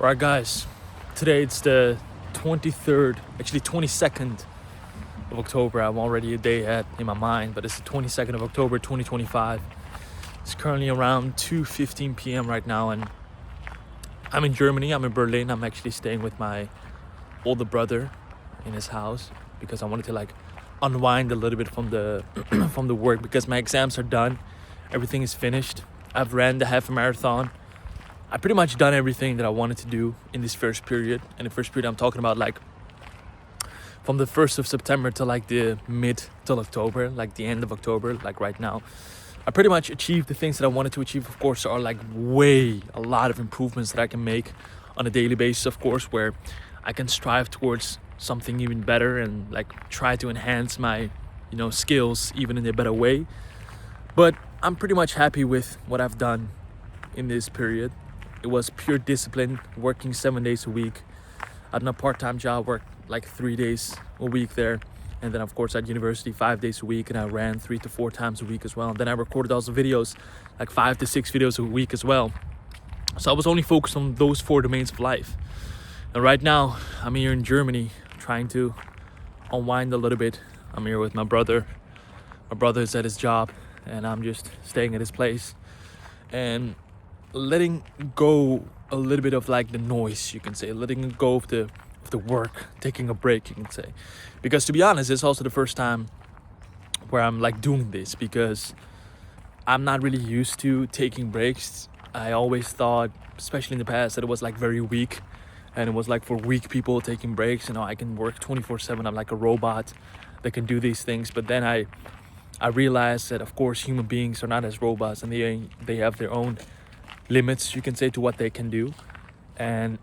Alright guys, today it's the 23rd, actually 22nd of October. I'm already a day ahead in my mind, but it's the 22nd of October 2025. It's currently around 2:15 p.m. right now, and I'm in Germany. I'm in Berlin. I'm actually staying with my older brother in his house because I wanted to unwind a little bit from the from the work, because my exams are done. Everything is finished. I've ran the half marathon. I pretty much done everything that I wanted to do in this first period. And the first period I'm talking about from the 1st of September to the mid till October, the end of October, right now. I pretty much achieved the things that I wanted to achieve. Of course, there are a lot of improvements that I can make on a daily basis, of course, where I can strive towards something even better and try to enhance my, skills even in a better way. But I'm pretty much happy with what I've done in this period. It was pure discipline, working 7 days a week. I had a part-time job, worked 3 days a week there. And then of course at university 5 days a week, and I ran 3 to 4 times a week as well. And then I recorded also videos, 5 to 6 videos a week as well. So I was only focused on those 4 domains of life. And right now I'm here in Germany trying to unwind a little bit. I'm here with my brother. My brother is at his job and I'm just staying at his place. And letting go a little bit of the noise, you can say, letting go of the work, taking a break, you can say. Because to be honest, it's also the first time where I'm doing this, because I'm not really used to taking breaks. I always thought, especially in the past, that it was very weak, and it was for weak people taking breaks. I can work 24/7. I'm like a robot that can do these things. But then I realized that of course human beings are not as robots, and they have their own limits, you can say, to what they can do. And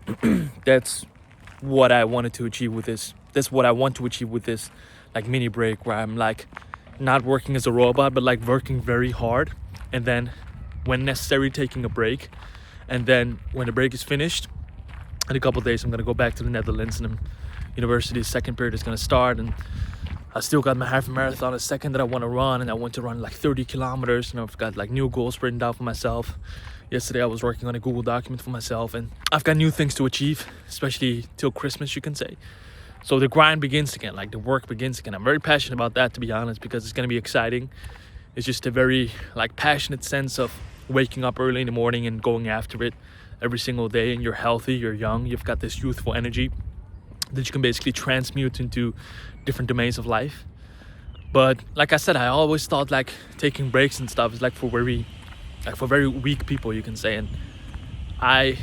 that's what I wanted to achieve with this. That's what I want to achieve with this mini break, where I'm not working as a robot, but working very hard, and then when necessary taking a break. And then when the break is finished, in a couple of days I'm gonna go back to the Netherlands, and university's second period is gonna start. And I still got my half marathon, a second that I want to run, and I want to run 30 kilometers, and I've got new goals written down for myself. Yesterday I was working on a Google document for myself, and I've got new things to achieve, especially till Christmas, you can say. So the grind begins again, the work begins again. I'm very passionate about that, to be honest, because it's going to be exciting. It's just a very passionate sense of waking up early in the morning and going after it every single day. And you're healthy, you're young, you've got this youthful energy that you can basically transmute into different domains of life. But like I said, I always thought taking breaks and stuff is for very weak people, you can say. And I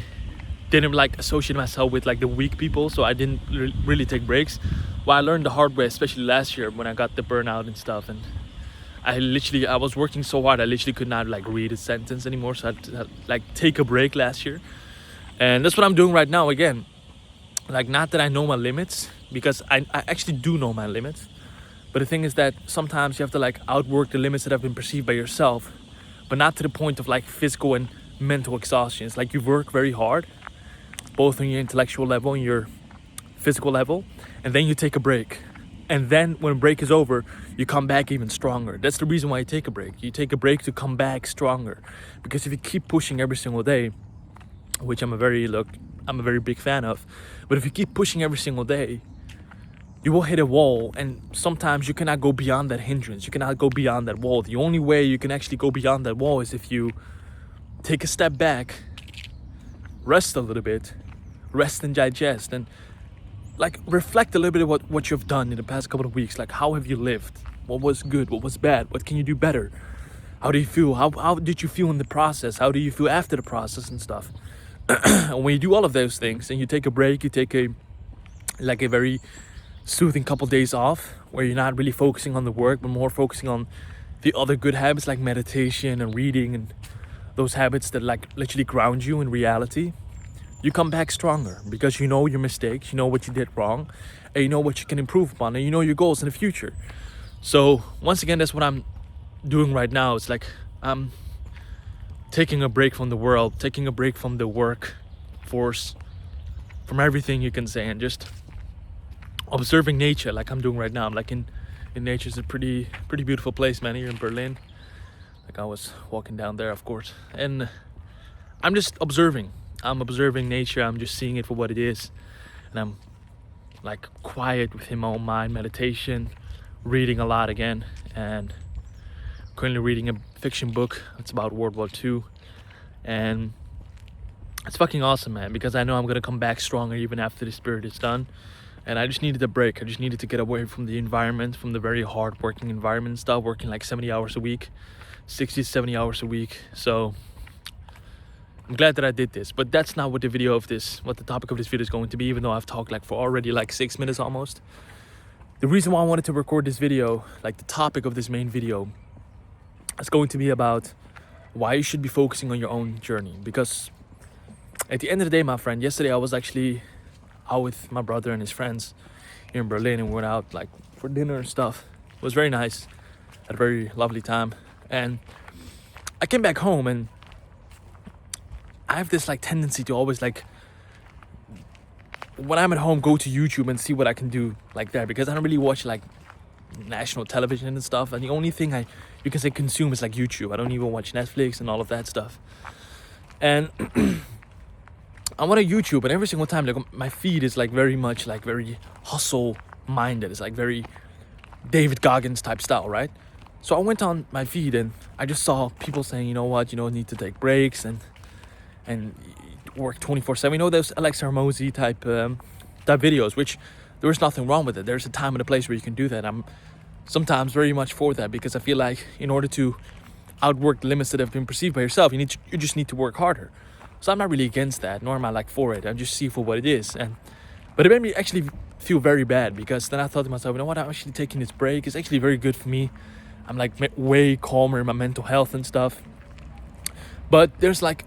didn't associate myself with the weak people, so I didn't really take breaks. Well, I learned the hard way, especially last year when I got the burnout and stuff. And I was working so hard, I literally could not read a sentence anymore. So I had to take a break last year. And that's what I'm doing right now again. Not that I know my limits, because I actually do know my limits. But the thing is that sometimes you have to outwork the limits that have been perceived by yourself, but not to the point of physical and mental exhaustion. It's you work very hard, both on your intellectual level and your physical level, and then you take a break. And then when break is over, you come back even stronger. That's the reason why you take a break. You take a break to come back stronger. Because if you keep pushing every single day, which I'm a very big fan of, but if you keep pushing every single day, you will hit a wall, and sometimes you cannot go beyond that hindrance. You cannot go beyond that wall. The only way you can actually go beyond that wall is if you take a step back, rest a little bit, rest and digest, and reflect a little bit of what you've done in the past couple of weeks. How have you lived? What was good? What was bad? What can you do better? How do you feel? How did you feel in the process? How do you feel after the process and stuff? And when you do all of those things and you take a break, you take a very soothing couple days off, where you're not really focusing on the work, but more focusing on the other good habits like meditation and reading, and those habits that literally ground you in reality. You come back stronger, because you know your mistakes, you know what you did wrong, and you know what you can improve upon, and you know your goals in the future. So once again, that's what I'm doing right now. It's I'm taking a break from the world, taking a break from the work force, from everything, you can say, and just observing nature I'm doing right now. I'm in nature. It's a pretty beautiful place, man, here in Berlin. I was walking down there, of course, and I'm just observing. I'm observing nature. I'm just seeing it for what it is, and I'm like quiet within my own mind, meditation, reading a lot again, and currently reading a fiction book. It's about World War II, and it's fucking awesome, man, because I know I'm gonna come back stronger even after this period is done. And I just needed a break. I just needed to get away from the environment, from the very hard working environment and stuff, working like 70 hours a week, 60 to 70 hours a week. So I'm glad that I did this, but that's not what the topic of this video is going to be, even though I've talked like for already like 6 minutes almost. The reason why I wanted to record this video, like the topic of this main video, is going to be about why you should be focusing on your own journey. Because at the end of the day, my friend, yesterday I was actually out with my brother and his friends here in Berlin, and we went out like for dinner and stuff. It was very nice, had a very lovely time. And I came back home, and I have this like tendency to always like, when I'm at home, go to YouTube and see what I can do like there, because I don't really watch like national television and stuff, and the only thing you can say consume is like YouTube. I don't even watch Netflix and all of that stuff. And I'm on a YouTube, and every single time like my feed is like very much like very hustle minded. It's like very David Goggins type style, right? So I went on my feed and I just saw people saying, you know what, you don't need to take breaks and work 24/7. You know, those Alexa Hormozi type videos, which there is nothing wrong with it. There's a time and a place where you can do that. I'm sometimes very much for that, because I feel like in order to outwork the limits that have been perceived by yourself, you just need to work harder. So I'm not really against that, nor am I like for it. I just see for what it is. But it made me actually feel very bad, because then I thought to myself, you know what, I'm actually taking this break. It's actually very good for me. I'm like way calmer in my mental health and stuff. But there's like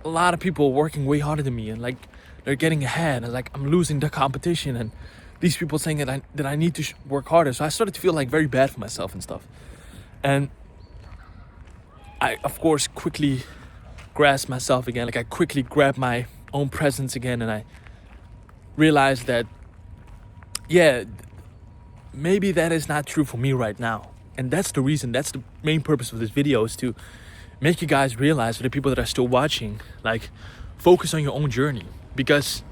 a lot of people working way harder than me, and like they're getting ahead, and like I'm losing the competition, and these people saying that I need to work harder. So I started to feel like very bad for myself and stuff. And I, of course, quickly grasped myself again. Like I quickly grabbed my own presence again, and I realized that, yeah, maybe that is not true for me right now. And that's the reason, that's the main purpose of this video, is to make you guys realize, for the people that are still watching, like focus on your own journey. Because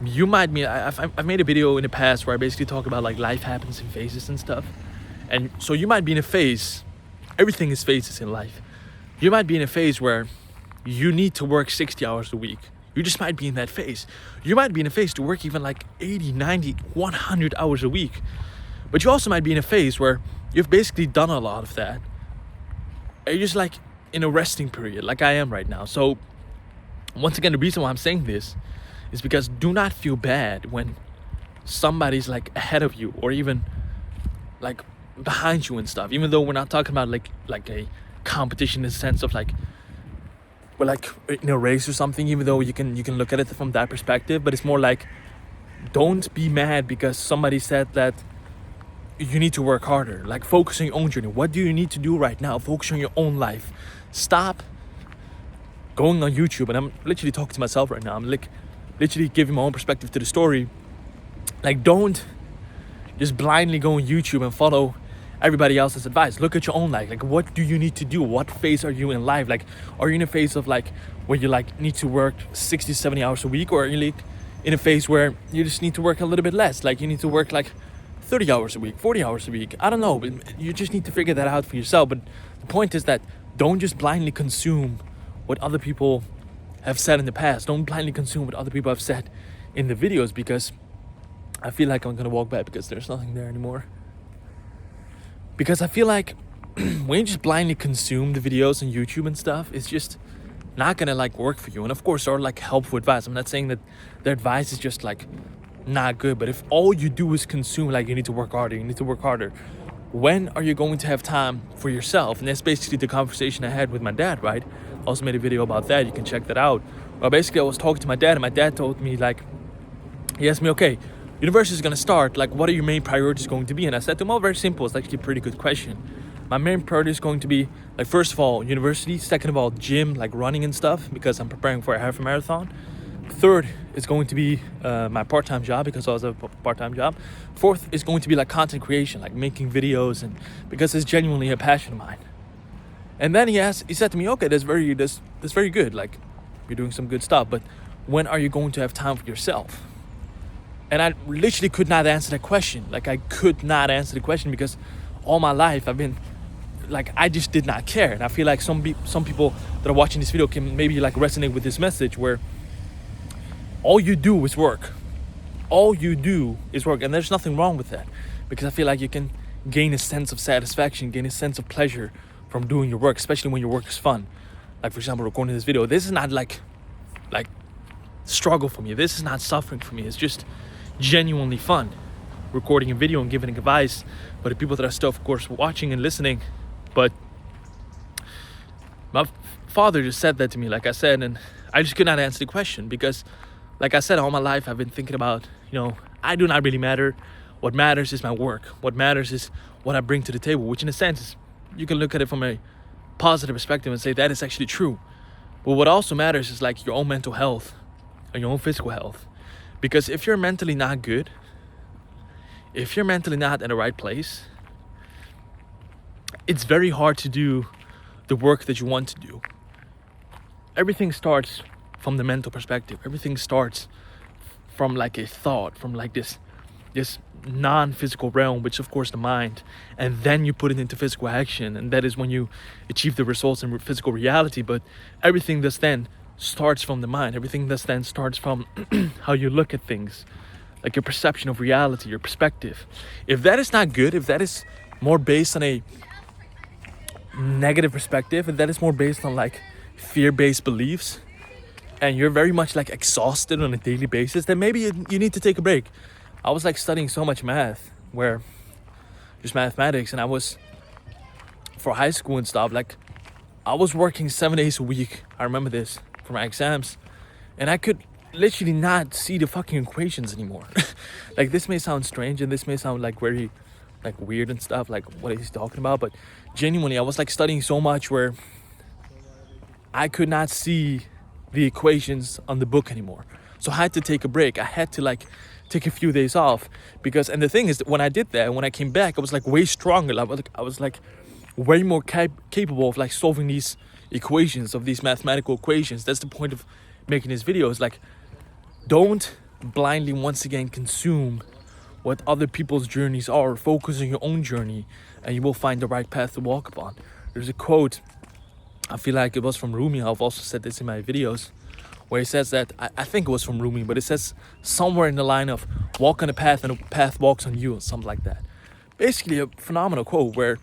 you might be, I've made a video in the past where I basically talk about like life happens in phases and stuff. And so you might be in a phase, everything is phases in life. You might be in a phase where you need to work 60 hours a week. You just might be in that phase. You might be in a phase to work even like 80, 90, 100 hours a week. But you also might be in a phase where you've basically done a lot of that. You're just like in a resting period, like I am right now. So once again, the reason why I'm saying this is because do not feel bad when somebody's like ahead of you, or even like behind you and stuff. Even though we're not talking about like a competition in the sense of like we're like in a race or something, even though you can look at it from that perspective. But it's more like, don't be mad because somebody said that you need to work harder. Like focus on your own journey. What do you need to do right now? Focus on your own life. Stop going on YouTube, and I'm literally talking to myself right now. I'm like literally giving my own perspective to the story. Like, don't just blindly go on YouTube and follow everybody else's advice. Look at your own life. Like, what do you need to do? What phase are you in life? Like, are you in a phase of like where you like need to work 60, 70 hours a week, or are you like in a phase where you just need to work a little bit less? Like you need to work like 30 hours a week, 40 hours a week. I don't know, but you just need to figure that out for yourself. But the point is that don't just blindly consume what other people have said in the past. Don't blindly consume what other people have said in the videos, because I feel like I'm gonna walk back because there's nothing there anymore. Because I feel like when you just blindly consume the videos on YouTube and stuff, it's just not gonna like work for you. And of course, there are like helpful advice. I'm not saying that their advice is just like not good, but if all you do is consume like you need to work harder, when are you going to have time for yourself? And that's basically the conversation I had with my dad, right? Also made a video about that. You can check that out. Well, basically I was talking to my dad, and my dad told me, like, he asked me, okay, university is going to start, like what are your main priorities going to be? And I said to him, oh, very simple. It's actually a pretty good question. My main priority is going to be, like, first of all, university. Second of all, gym, like running and stuff, because I'm preparing for a half marathon. Third is going to be my part-time job, because I was a part-time job. Fourth is going to be like content creation, like making videos, and because it's genuinely a passion of mine. And then he said to me, okay, that's very good. Like, you're doing some good stuff, but when are you going to have time for yourself? And I literally could not answer that question. Like, I could not answer the question because all my life I've been like, I just did not care. And I feel like some people that are watching this video can maybe like resonate with this message, where all you do is work. All you do is work. And there's nothing wrong with that, because I feel like you can gain a sense of satisfaction, gain a sense of pleasure from doing your work, especially when your work is fun. Like, for example, recording this video, this is not like struggle for me. This is not suffering for me. It's just genuinely fun recording a video and giving advice for the people that are still, of course, watching and listening. But my father just said that to me, like I said, and I just could not answer the question because, like I said, all my life I've been thinking about, I do not really matter. What matters is my work. What matters is what I bring to the table, which in a sense, you can look at it from a positive perspective and say that is actually true. But what also matters is like your own mental health and your own physical health. Because if you're mentally not good, if you're mentally not in the right place, it's very hard to do the work that you want to do. Everything starts from the mental perspective. Everything starts from like a thought, from like this non-physical realm, which of course the mind, and then you put it into physical action, and that is when you achieve the results in physical reality. But everything thus then starts from the mind. Everything thus then starts from how you look at things, like your perception of reality, your perspective. If that is not good, if that is more based on a negative perspective, if that is more based on like fear-based beliefs, and you're very much like exhausted on a daily basis, then maybe you need to take a break. I was like studying so much math, where just mathematics, and I was, for high school and stuff, like I was working 7 days a week. I remember this for my exams, and I could literally not see the fucking equations anymore. Like, this may sound strange and this may sound like very like weird and stuff, like what he's talking about, but genuinely I was like studying so much where I could not see the equations on the book anymore. So I had to take a break. I had to like take a few days off, because, and the thing is that when I did that, when I came back, I was like way stronger. I was like way more capable of like solving these equations, of these mathematical equations. That's the point of making this video, is like, don't blindly once again consume what other people's journeys are. Focus on your own journey and you will find the right path to walk upon. There's a quote, I feel like it was from Rumi. I've also said this in my videos, where he says that, I think it was from Rumi, but it says somewhere in the line of walk on a path and a path walks on you, or something like that. Basically a phenomenal quote where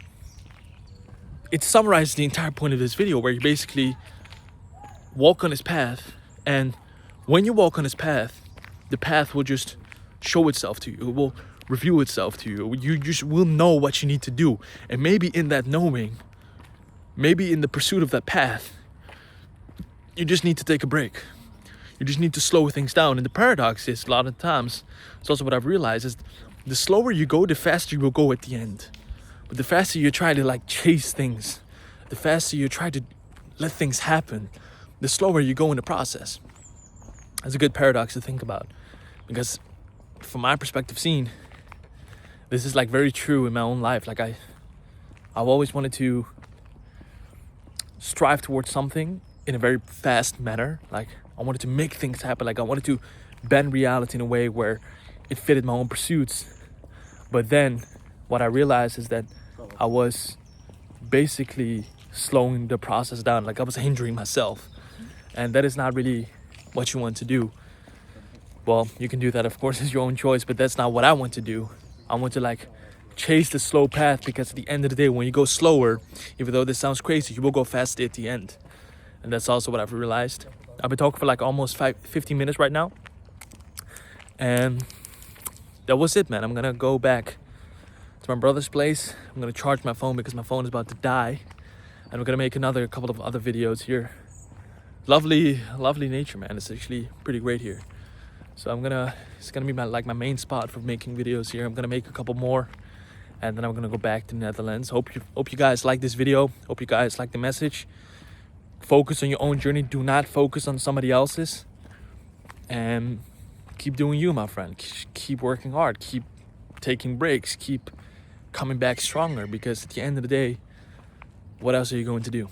it summarizes the entire point of this video, where you basically walk on his path, and when you walk on his path, the path will just show itself to you. It will reveal itself to you. You just will know what you need to do. And maybe in that knowing, maybe in the pursuit of that path, you just need to take a break. You just need to slow things down. And the paradox is, a lot of times, it's also what I've realized, is the slower you go, the faster you will go at the end. But the faster you try to like chase things, the faster you try to let things happen, the slower you go in the process. That's a good paradox to think about, because from my perspective seen, this is like very true in my own life. Like I've always wanted to strive towards something in a very fast manner. Like I wanted to make things happen. Like I wanted to bend reality in a way where it fitted my own pursuits. But then what I realized is that I was basically slowing the process down. Like I was hindering myself, and that is not really what you want to do. Well, you can do that, of course, it's your own choice, but that's not what I want to do. I want to like chase the slow path, because at the end of the day, when you go slower, even though this sounds crazy, you will go faster at the end. And that's also what I've realized. I've been talking for like almost 15 minutes right now, and that was it, man. I'm gonna go back to my brother's place. I'm gonna charge my phone because my phone is about to die, and we're gonna make a couple of other videos here. Lovely nature, man. It's actually pretty great here. So it's gonna be my main spot for making videos here. I'm gonna make a couple more, and then I'm gonna go back to the Netherlands. Hope you guys like this video. Hope you guys like the message. Focus on your own journey. Do not focus on somebody else's, and keep doing you, my friend. Keep working hard. Keep taking breaks. Keep coming back stronger, because at the end of the day, what else are you going to do?